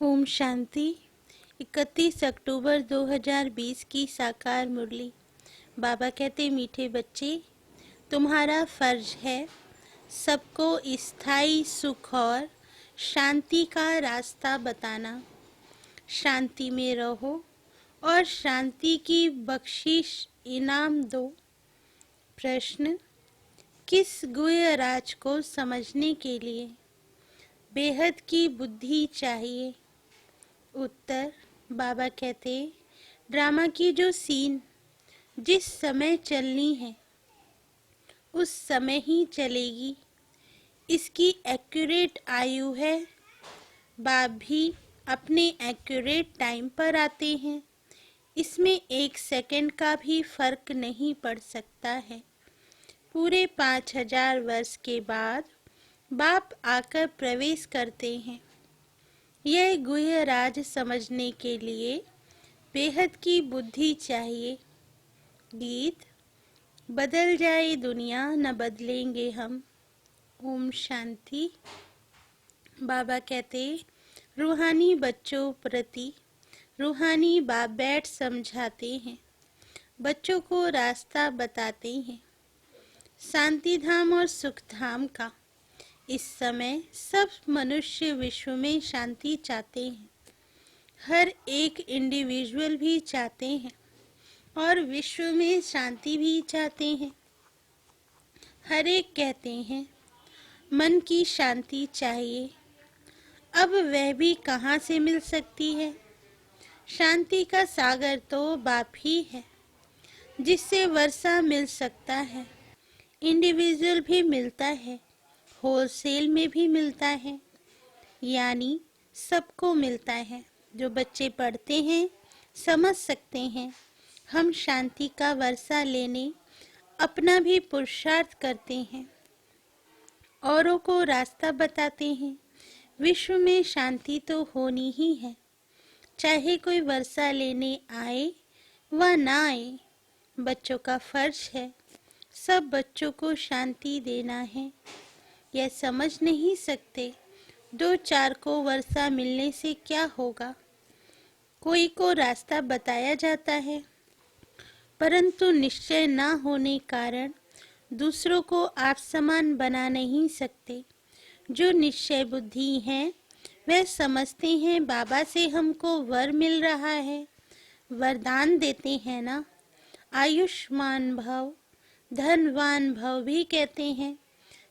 ओम शांति। 31 अक्टूबर 2020 की साकार मुरली। बाबा कहते, मीठे बच्चे, तुम्हारा फर्ज है सबको स्थायी सुख और शांति का रास्ता बताना। शांति में रहो और शांति की बख्शिश इनाम दो। प्रश्न: किस गुह्य राज को समझने के लिए बेहद की बुद्धि चाहिए? उत्तर: बाबा कहते, ड्रामा की जो सीन जिस समय चलनी है उस समय ही चलेगी। इसकी एक्यूरेट आयु है। बाप भी अपने एक्यूरेट टाइम पर आते हैं। इसमें 1 सेकंड का भी फर्क नहीं पड़ सकता है। पूरे 5000 वर्ष के बाद बाप आकर प्रवेश करते हैं। यह गुह्य राज समझने के लिए बेहद की बुद्धि चाहिए। गीत: बदल जाए दुनिया न बदलेंगे हम। ओम शांति। बाबा कहते, रूहानी बच्चों प्रति रूहानी बाप बैठ समझाते हैं, बच्चों को रास्ता बताते हैं शांति धाम और सुख धाम का। इस समय सब मनुष्य विश्व में शांति चाहते हैं। हर एक इंडिविजुअल भी चाहते हैं और विश्व में शांति भी चाहते हैं। हर एक कहते हैं मन की शांति चाहिए। अब वह भी कहाँ से मिल सकती है? शांति का सागर तो बाप ही है, जिससे वर्षा मिल सकता है। इंडिविजुअल भी मिलता है, होलसेल में भी मिलता है, यानी सबको मिलता है। जो बच्चे पढ़ते हैं समझ सकते हैं। हम शांति का वर्षा लेने अपना भी पुरुषार्थ करते हैं, औरों को रास्ता बताते हैं। विश्व में शांति तो होनी ही है, चाहे कोई वर्षा लेने आए व ना आए। बच्चों का फर्ज है सब बच्चों को शांति देना है। यह समझ नहीं सकते 2-4 को वर्षा मिलने से क्या होगा। कोई को रास्ता बताया जाता है, परंतु निश्चय न होने कारण दूसरों को आप समान बना नहीं सकते। जो निश्चय बुद्धि हैं वह समझते हैं बाबा से हमको वर मिल रहा है, वरदान देते हैं ना। आयुष्मान भव, धनवान भव भी कहते हैं।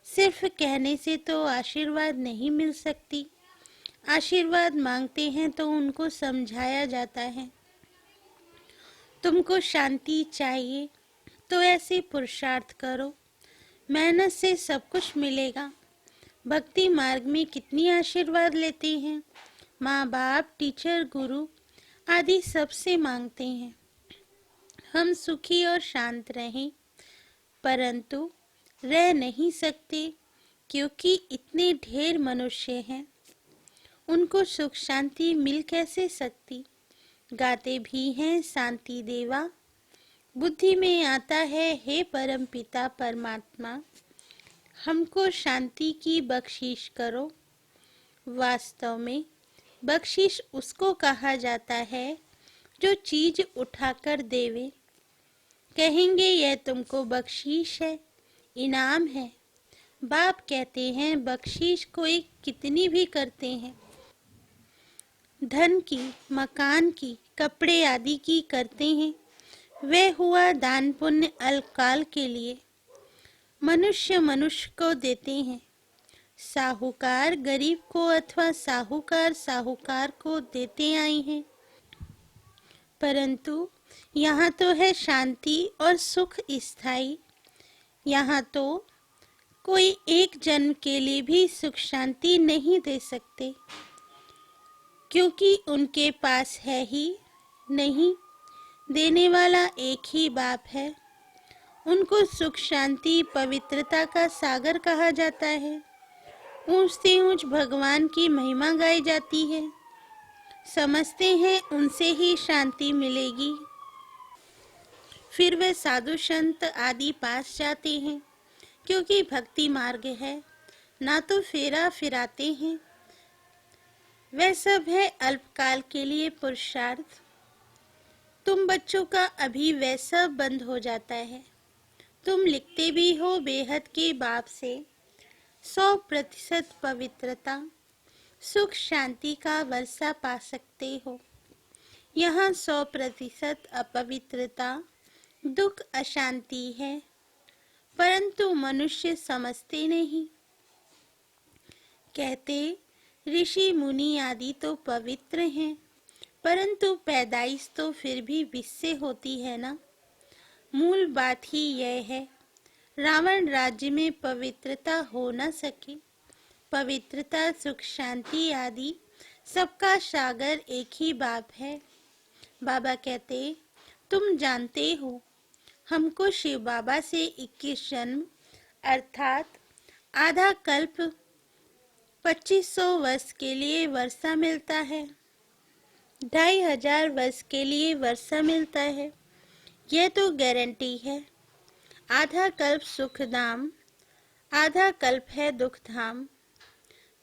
सिर्फ कहने से तो आशीर्वाद नहीं मिल सकती। आशीर्वाद मांगते हैं तो उनको समझाया जाता है। तुमको शांति चाहिए तो ऐसे पुरुषार्थ करो, मेहनत से सब कुछ मिलेगा। भक्ति मार्ग में कितनी आशीर्वाद लेते हैं। माँ बाप, टीचर, गुरु आदि सबसे मांगते हैं हम सुखी और शांत रहें, परंतु रह नहीं सकते क्योंकि इतने ढेर मनुष्य हैं। उनको सुख शांति मिल कैसे सकती। गाते भी हैं शांति देवा, बुद्धि में आता है हे परम पिता परमात्मा, हमको शांति की बख्शिश करो। वास्तव में बख्शिश उसको कहा जाता है जो चीज उठाकर देवे। कहेंगे यह तुमको बख्शीश है, इनाम है। बाप कहते हैं बख्शीश कोई कितनी भी करते हैं, धन की, मकान की, कपड़े आदि की करते हैं, वह हुआ दान पुण्य अल्पकाल के लिए। मनुष्य मनुष्य को देते हैं। साहूकार गरीब को अथवा साहूकार साहूकार को देते आए हैं। परंतु यहाँ तो है शांति और सुख स्थायी। यहाँ तो कोई एक जन्म के लिए भी सुख शांति नहीं दे सकते, क्योंकि उनके पास है ही नहीं। देने वाला एक ही बाप है। उनको सुख शांति पवित्रता का सागर कहा जाता है। ऊंच से ऊंच भगवान की महिमा गाई जाती है। समझते हैं उनसे ही शांति मिलेगी। फिर वे साधु संत आदि पास जाते हैं, क्योंकि भक्ति मार्ग है। ना तो फेरा फिराते हैं, वह सब है अल्पकाल के लिए पुरुषार्थ। तुम बच्चों का अभी वह सब बंद हो जाता है। तुम लिखते भी हो बेहद के बाप से 100% पवित्रता, सुख शांति का वर्षा पा सकते हो। यहाँ 100% अपवित्रता, दुख अशांति है, परंतु मनुष्य समझते नहीं। कहते ऋषि मुनि आदि तो पवित्र हैं, परंतु पैदाइश तो फिर भी विष से होती है ना। मूल बात ही यह है, रावण राज्य में पवित्रता हो न सके। पवित्रता, सुख शांति आदि सबका सागर एक ही बाप है। बाबा कहते, तुम जानते हो हमको शिव बाबा से 21 जन्म अर्थात आधा कल्प 2500 वर्ष के लिए वर्षा मिलता है, 2500 वर्ष के लिए वर्षा मिलता है। यह तो गारंटी है। आधा कल्प सुख धाम, आधा कल्प है दुख धाम।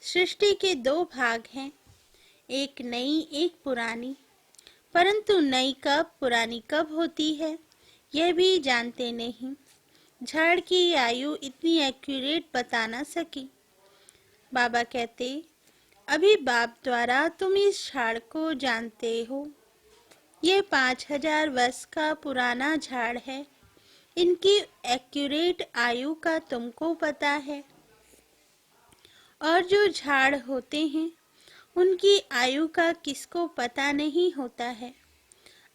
सृष्टि के 2 भाग हैं, एक नई एक पुरानी। परंतु नई कब पुरानी कब होती है यह भी जानते नहीं। झाड़ की आयु इतनी एक्यूरेट बता ना सकी। बाबा कहते, अभी बाप द्वारा तुम इस झाड़ को जानते हो। ये 5000 वर्ष का पुराना झाड़ है। इनकी एक्यूरेट आयु का तुमको पता है। और जो झाड़ होते हैं उनकी आयु का किसको पता नहीं होता है।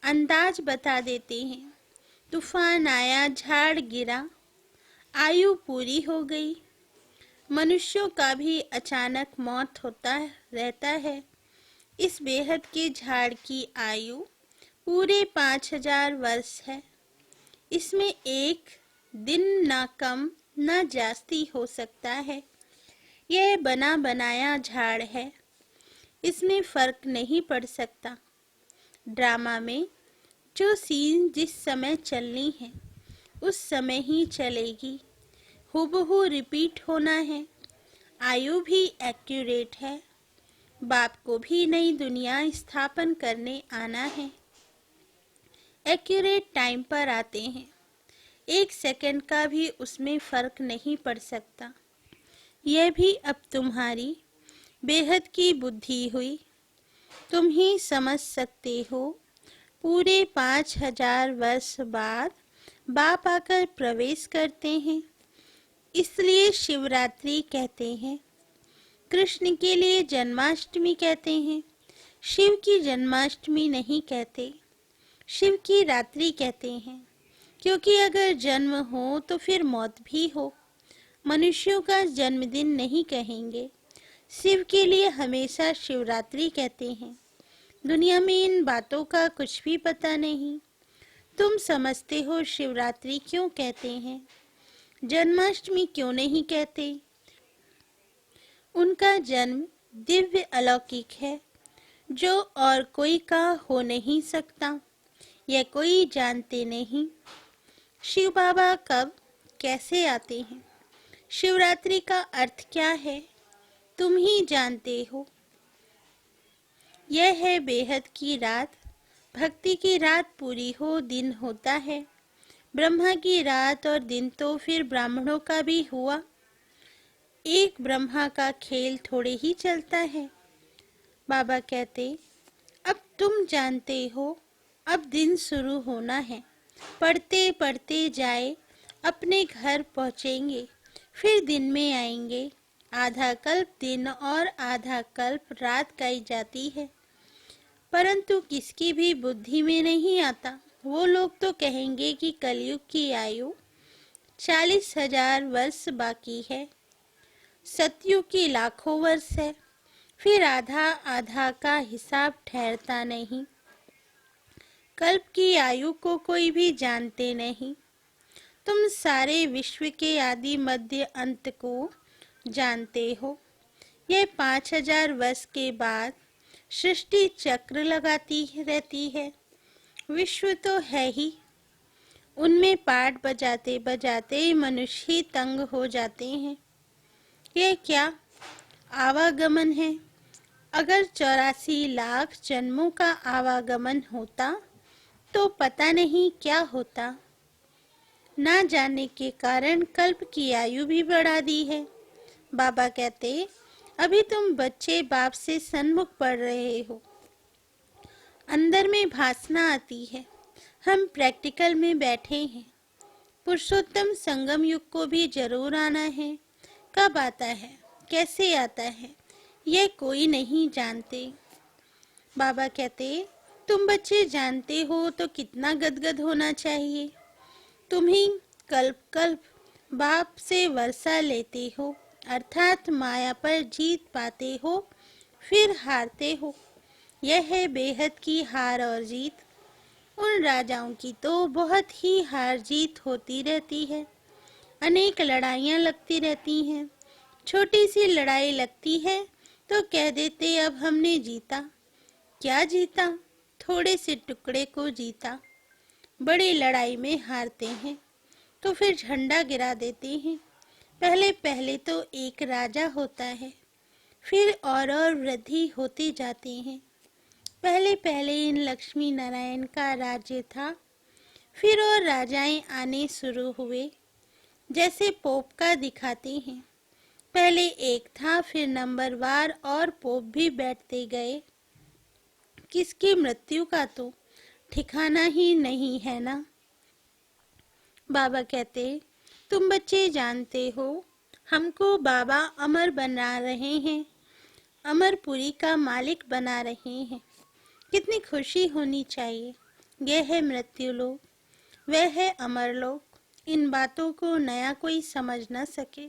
अंदाज बता देते हैं। तूफान आया, झाड़ गिरा, आयु पूरी हो गई। मनुष्यों का भी अचानक मौत होता रहता है। इस बेहद के झाड़ की आयु पूरे 5000 वर्ष है। इसमें एक दिन ना कम ना जास्ती हो सकता है। यह बना बनाया झाड़ है, इसमें फर्क नहीं पड़ सकता। ड्रामा में जो सीन जिस समय चलनी है उस समय ही चलेगी, हूबहू रिपीट होना है। आयु भी एक्यूरेट है। बाप को भी नई दुनिया स्थापन करने आना है। एक्यूरेट टाइम पर आते हैं। 1 सेकंड का भी उसमें फर्क नहीं पड़ सकता। यह भी अब तुम्हारी बेहद की बुद्धि हुई। तुम ही समझ सकते हो। पूरे 5000 वर्ष बाद बाप आकर प्रवेश करते हैं। इसलिए शिवरात्रि कहते हैं। कृष्ण के लिए जन्माष्टमी कहते हैं। शिव की जन्माष्टमी नहीं कहते, शिव की रात्रि कहते हैं। क्योंकि अगर जन्म हो तो फिर मौत भी हो। मनुष्यों का जन्मदिन नहीं कहेंगे। शिव के लिए हमेशा शिवरात्रि कहते हैं। दुनिया में इन बातों का कुछ भी पता नहीं। तुम समझते हो शिवरात्रि क्यों कहते हैं, जन्माष्टमी क्यों नहीं कहते। उनका जन्म दिव्य अलौकिक है, जो और कोई का हो नहीं सकता। यह कोई जानते नहीं। शिव बाबा कब कैसे आते हैं, शिवरात्रि का अर्थ क्या है, तुम ही जानते हो। यह है बेहद की रात। भक्ति की रात पूरी हो दिन होता है। ब्रह्मा की रात और दिन तो फिर ब्राह्मणों का भी हुआ। एक ब्रह्मा का खेल थोड़े ही चलता है। बाबा कहते, अब तुम जानते हो, अब दिन शुरू होना है। पढ़ते पढ़ते जाए, अपने घर पहुँचेंगे, फिर दिन में आएंगे। आधा कल्प दिन और आधा कल्प रात गाई जाती है, परंतु किसकी भी बुद्धि में नहीं आता। वो लोग तो कहेंगे कि कलयुग की आयु 40,000 वर्ष बाकी है, सतयुग की लाखों वर्ष है। फिर आधा आधा का हिसाब ठहरता नहीं। कल्प की आयु को कोई भी जानते नहीं। तुम सारे विश्व के आदि मध्य अंत को जानते हो। यह 5000 वर्ष के बाद सृष्टि चक्र लगाती रहती है। विश्व तो है ही, उनमें पाठ बजाते बजाते मनुष्य ही तंग हो जाते हैं। यह क्या आवागमन है। अगर 84 लाख जन्मों का आवागमन होता तो पता नहीं क्या होता। ना जाने के कारण कल्प की आयु भी बढ़ा दी है। बाबा कहते, अभी तुम बच्चे बाप से सन्मुख पढ़ रहे हो, अंदर में भासना आती है। हम प्रैक्टिकल में बैठे हैं। पुरुषोत्तम संगम युग को भी जरूर आना है। कब आता है, कैसे आता है, यह कोई नहीं जानते। बाबा कहते, तुम बच्चे जानते हो तो कितना गदगद होना चाहिए। तुम ही कल्प कल्प बाप से वर्षा लेते हो, अर्थात माया पर जीत पाते हो, फिर हारते हो। यह है बेहद की हार और जीत। उन राजाओं की तो बहुत ही हार जीत होती रहती है। अनेक लड़ाइयाँ लगती रहती हैं। छोटी सी लड़ाई लगती है तो कह देते अब हमने जीता। क्या जीता? थोड़े से टुकड़े को जीता। बड़ी लड़ाई में हारते हैं तो फिर झंडा गिरा देते हैं। पहले पहले तो एक राजा होता है, फिर और वृद्धि होती जाती हैं। पहले पहले इन लक्ष्मी नारायण का राज्य था, फिर और राजाएं आने शुरू हुए, जैसे पोप का दिखाते हैं। पहले एक था, फिर नंबरवार और पोप भी बैठते गए। किसकी मृत्यु का तो ठिकाना ही नहीं है ना। बाबा कहते, तुम बच्चे जानते हो, हमको बाबा अमर बना रहे हैं, अमरपुरी का मालिक बना रहे हैं। कितनी खुशी होनी चाहिए। यह है मृत्यु लोक, वह है अमर लोक। इन बातों को नया कोई समझ न सके,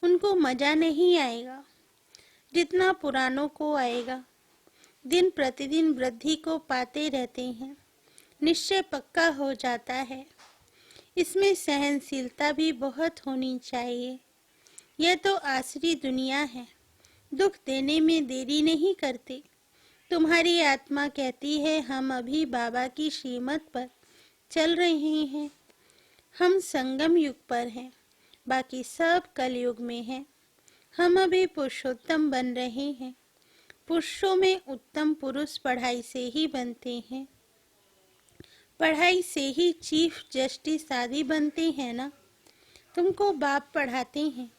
उनको मजा नहीं आएगा जितना पुरानों को आएगा। दिन प्रतिदिन वृद्धि को पाते रहते हैं, निश्चय पक्का हो जाता है। इसमें सहनशीलता भी बहुत होनी चाहिए। यह तो आसरी दुनिया है, दुख देने में देरी नहीं करते। तुम्हारी आत्मा कहती है हम अभी बाबा की श्रीमत पर चल रहे हैं। हम संगम युग पर हैं, बाकी सब कलयुग में हैं। हम अभी पुरुषोत्तम बन रहे हैं। पुरुषों में उत्तम पुरुष पढ़ाई से ही बनते हैं। पढ़ाई से ही चीफ जस्टिस आदि बनते हैं ना। तुमको बाप पढ़ाते हैं।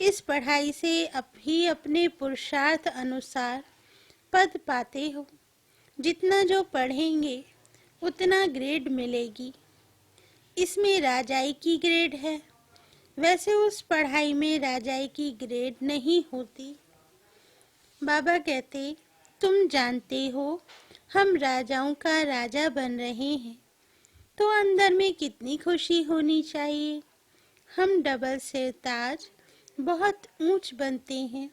इस पढ़ाई से ही अपने पुरुषार्थ अनुसार पद पाते हो। जितना जो पढ़ेंगे उतना ग्रेड मिलेगी। इसमें राजाई की ग्रेड है, वैसे उस पढ़ाई में राजाई की ग्रेड नहीं होती। बाबा कहते, तुम जानते हो हम राजाओं का राजा बन रहे हैं, तो अंदर में कितनी खुशी होनी चाहिए। हम डबल सिरताज बहुत ऊंच बनते हैं।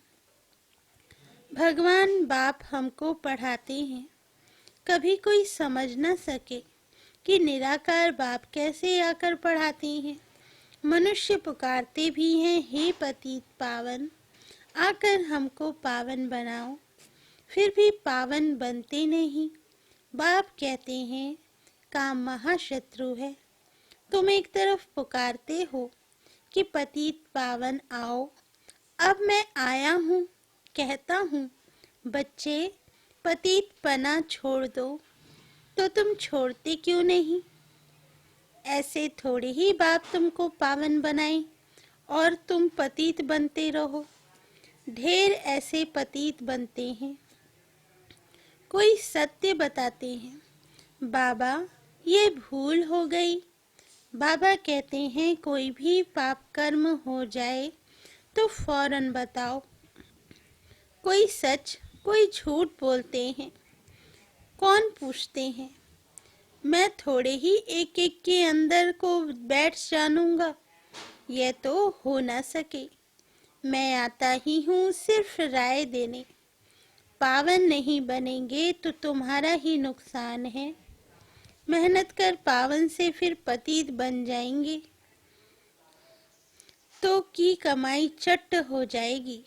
भगवान बाप हमको पढ़ाते हैं। कभी कोई समझ न सके कि निराकार बाप कैसे आकर पढ़ाते हैं। मनुष्य पुकारते भी हैं, हे पतित पावन, आकर हमको पावन बनाओ, फिर भी पावन बनते नहीं। बाप कहते हैं काम महाशत्रु है। तुम एक तरफ पुकारते हो कि पतित पावन आओ, अब मैं आया हूँ, कहता हूँ बच्चे पतित पना छोड़ दो, तो तुम छोड़ते क्यों नहीं। ऐसे थोड़े ही बाप तुमको पावन बनाए और तुम पतित बनते रहो। ढेर ऐसे पतित बनते हैं। कोई सत्य बताते हैं, बाबा ये भूल हो गई। बाबा कहते हैं कोई भी पाप कर्म हो जाए तो फौरन बताओ। कोई सच कोई झूठ बोलते हैं, कौन पूछते हैं। मैं थोड़े ही एक एक के अंदर को बैठ जानूंगा, यह तो हो ना सके। मैं आता ही हूँ सिर्फ राय देने। पावन नहीं बनेंगे तो तुम्हारा ही नुकसान है। मेहनत कर पावन से फिर पतित बन जाएंगे तो की कमाई चट्ट हो जाएगी।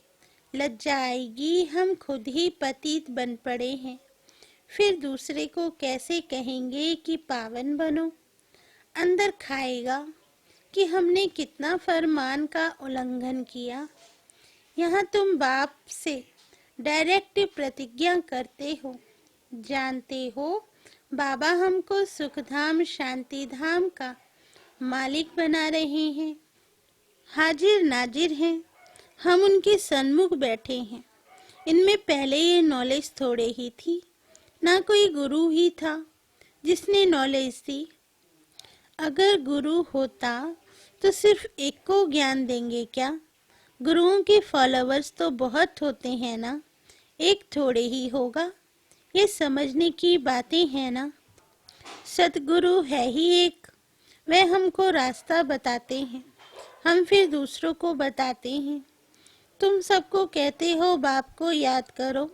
लज्जा आएगी, हम खुद ही पतित बन पड़े हैं, फिर दूसरे को कैसे कहेंगे कि पावन बनो। अंदर खाएगा कि हमने कितना फरमान का उल्लंघन किया। यहाँ तुम बाप से डायरेक्ट प्रतिज्ञा करते हो, जानते हो बाबा हमको सुखधाम शांति धाम का मालिक बना रहे हैं, हाजिर नाजिर हैं, हम उनके सन्मुख बैठे हैं। इनमें पहले ये नॉलेज थोड़े ही थी, ना कोई गुरु ही था जिसने नॉलेज दी। अगर गुरु होता तो सिर्फ एक को ज्ञान देंगे क्या? गुरुओं के फॉलोअर्स तो बहुत होते हैं ना, एक थोड़े ही होगा। ये समझने की बातें हैं ना। सतगुरु है ही एक, वह हमको रास्ता बताते हैं, हम फिर दूसरों को बताते हैं। तुम सबको कहते हो बाप को याद करो,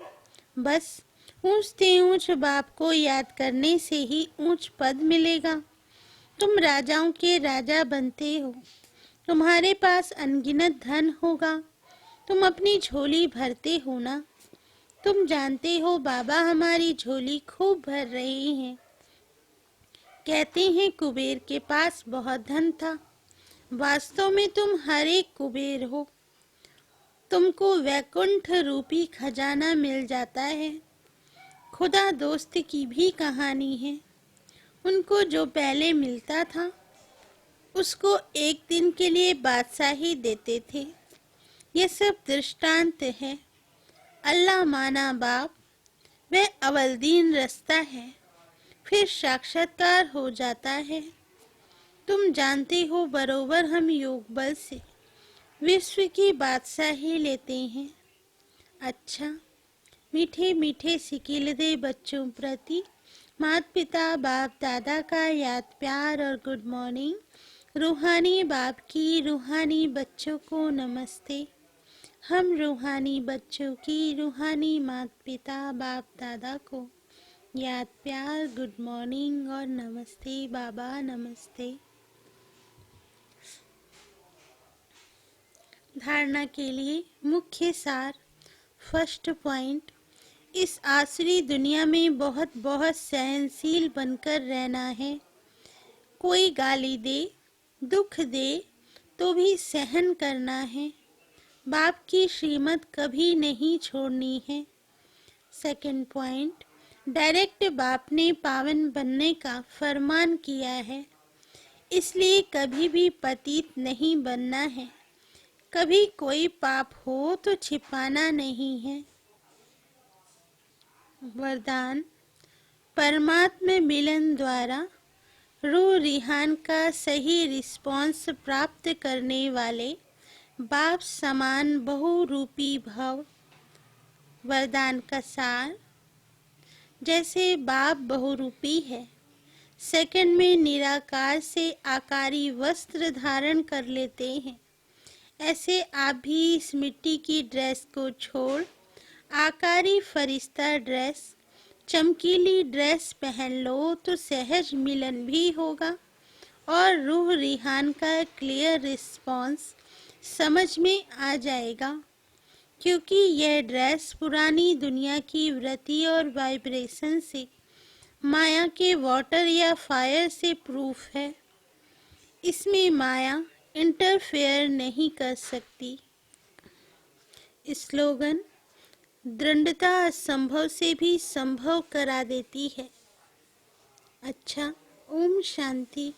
बस ऊंच से ऊंच बाप को याद करने से ही ऊंच पद मिलेगा। तुम राजाओं के राजा बनते हो, तुम्हारे पास अनगिनत धन होगा, तुम अपनी झोली भरते हो ना। तुम जानते हो बाबा हमारी झोली खूब भर रहे हैं। कहते हैं कुबेर के पास बहुत धन था, वास्तव में तुम हर एक कुबेर हो। तुमको वैकुंठ रूपी खजाना मिल जाता है। खुदा दोस्त की भी कहानी है, उनको जो पहले मिलता था उसको एक दिन के लिए बादशाही देते थे। ये सब दृष्टांत है। अल्लाह माना बाप, वह अवलदीन रास्ता है, फिर साक्षात्कार हो जाता है। तुम जानते हो बरोबर हम योग बल से विश्व की बादशाही लेते हैं। अच्छा, मीठे मीठे सिकिलदे बच्चों प्रति माता पिता बाप दादा का याद प्यार और गुड मॉर्निंग। रूहानी बाप की रूहानी बच्चों को नमस्ते। हम रूहानी बच्चों की रूहानी माता पिता बाप दादा को याद प्यार गुड मॉर्निंग और नमस्ते बाबा नमस्ते। धारणा के लिए मुख्य सार। फर्स्ट पॉइंट, इस आसुरी दुनिया में बहुत बहुत सहनशील बनकर रहना है। कोई गाली दे, दुख दे तो भी सहन करना है। बाप की श्रीमत कभी नहीं छोड़नी है। सेकंड पॉइंट, डायरेक्ट बाप ने पावन बनने का फरमान किया है, इसलिए कभी भी पतित नहीं बनना है। कभी कोई पाप हो तो छिपाना नहीं है। वरदान, परमात्मा मिलन द्वारा रूह रिहान का सही रिस्पॉन्स प्राप्त करने वाले बाप समान बहुरूपी भव। वरदान का सार, जैसे बाप बहुरूपी है, सेकंड में निराकार से आकारी वस्त्र धारण कर लेते हैं, ऐसे आप भी इस मिट्टी की ड्रेस को छोड़ आकारी फरिश्ता ड्रेस, चमकीली ड्रेस पहन लो तो सहज मिलन भी होगा और रूह रिहान का क्लियर रिस्पॉन्स समझ में आ जाएगा, क्योंकि यह ड्रेस पुरानी दुनिया की वृत्ति और वाइब्रेशन से, माया के वाटर या फायर से प्रूफ है। इसमें माया इंटरफेयर नहीं कर सकती। स्लोगन, दृढ़ता असंभव से भी संभव करा देती है। अच्छा, ओम शांति।